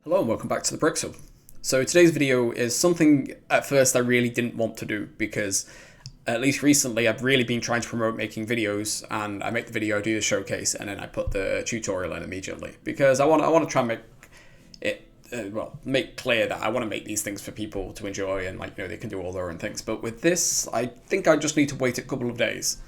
Hello and welcome back to the Bricks Hub. So today's video is something at first I really didn't want to do because at least recently I've really been trying to promote making videos, and I make the video, do the showcase, and then I put the tutorial in immediately because I want to try and make it make clear that I want to make these things for people to enjoy, and they can do all their own things. But with this, I think I just need to wait a couple of days.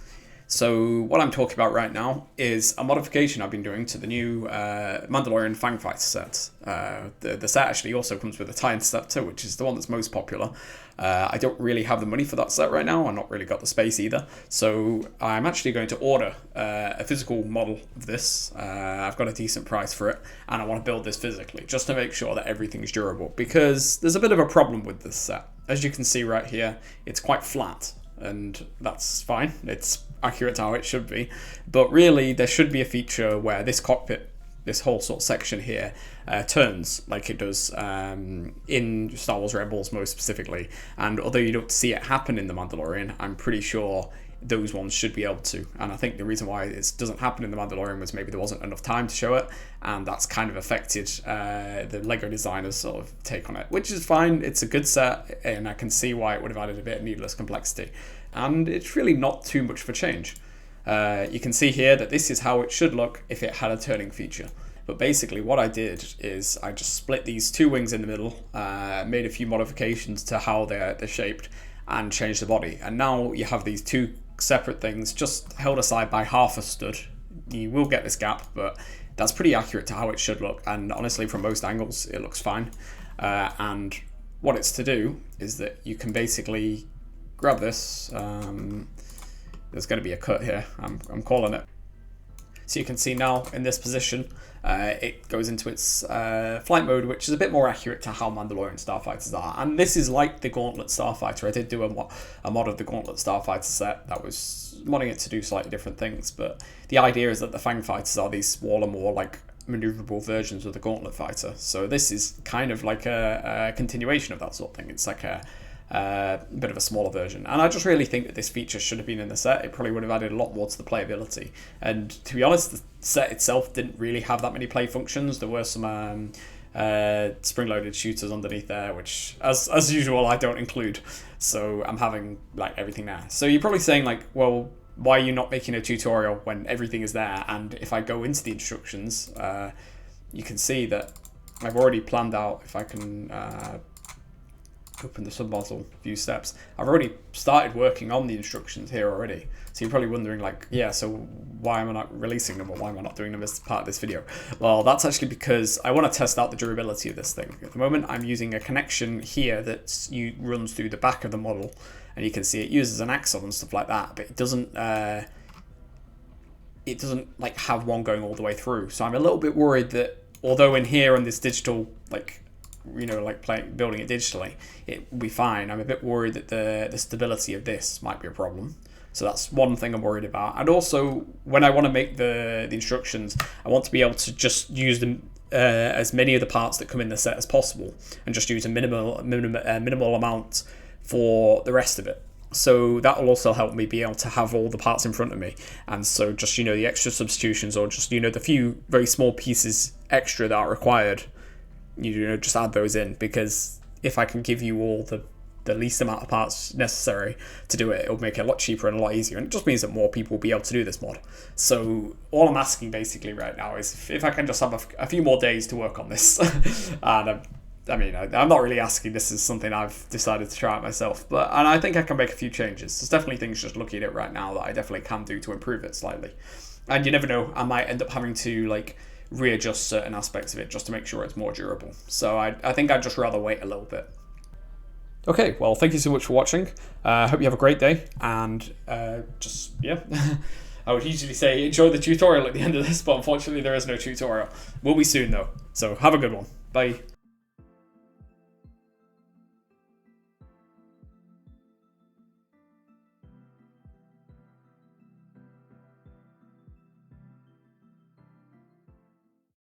So what I'm talking about right now is a modification I've been doing to the new Mandalorian Fang Fighter set. The set actually also comes with a TIE Interceptor, which is the one that's most popular. I don't really have the money for that set right now. I've not really got the space either. So I'm actually going to order a physical model of this. I've got a decent price for it, and I want to build this physically just to make sure that everything's durable, because there's a bit of a problem with this set. As you can see right here, it's quite flat, and that's fine. It's accurate to how it should be, but really there should be a feature where this cockpit, this whole sort of section here, turns like it does in Star Wars Rebels most specifically. And although you don't see it happen in the Mandalorian, I'm pretty sure those ones should be able to. And I think the reason why it doesn't happen in the Mandalorian was maybe there wasn't enough time to show it, and that's kind of affected the LEGO designers' sort of take on it, which is fine. It's a good set, and I can see why it would have added a bit of needless complexity. And it's really not too much of a change. You can see here that this is how it should look if it had a turning feature. But basically what I did is I just split these two wings in the middle, made a few modifications to how they're shaped, and changed the body. And now you have these two separate things just held aside by half a stud. You will get this gap, but that's pretty accurate to how it should look. And honestly, from most angles, it looks fine. And what it's to do is that you can basically grab this. There's going to be a cut here. I'm calling it. So you can see now in this position, it goes into its flight mode, which is a bit more accurate to how Mandalorian starfighters are. And this is like the Gauntlet starfighter. I did do a mod of the Gauntlet starfighter set that was modding it to do slightly different things. But the idea is that the Fang Fighters are these smaller, more like maneuverable versions of the Gauntlet fighter. So this is kind of like a continuation of that sort of thing. It's like a bit of a smaller version, and I just really think that this feature should have been in the set. It probably would have added a lot more to the playability, and to be honest, the set itself didn't really have that many play functions. There were some spring-loaded shooters underneath there, which as usual I don't include, so I'm having like everything there. So you're probably saying like, well, why are you not making a tutorial when everything is there? And if I go into the instructions, you can see that I've already planned out. If I can open the submodel view steps, I've already started working on the instructions here already. So you're probably wondering like, yeah, so why am I not releasing them, or why am I not doing them as part of this video? Well, that's actually because I want to test out the durability of this thing. At the moment I'm using a connection here that runs through the back of the model, and you can see it uses an axle and stuff like that, but it doesn't like have one going all the way through. So I'm a little bit worried that although in here on this digital building it digitally, it will be fine, I'm a bit worried that the stability of this might be a problem. So that's one thing I'm worried about. And also, when I want to make the instructions, I want to be able to just use them as many of the parts that come in the set as possible, and just use a minimal amount for the rest of it. So that will also help me be able to have all the parts in front of me, and so just the extra substitutions, or just the few very small pieces extra that are required, just add those in, because if I can give you all the least amount of parts necessary to do it, it'll make it a lot cheaper and a lot easier, and it just means that more people will be able to do this mod. So all I'm asking basically right now is if I can just have a few more days to work on this. And I'm not really asking, this is something I've decided to try out myself, and I think I can make a few changes. There's definitely things just looking at it right now that I definitely can do to improve it slightly. And you never know, I might end up having to readjust certain aspects of it just to make sure it's more durable. So I think I'd just rather wait a little bit. Okay, well, thank you so much for watching. I hope you have a great day, and I would usually say enjoy the tutorial at the end of this, but unfortunately there is no tutorial. Will be soon though, so have a good one. Bye.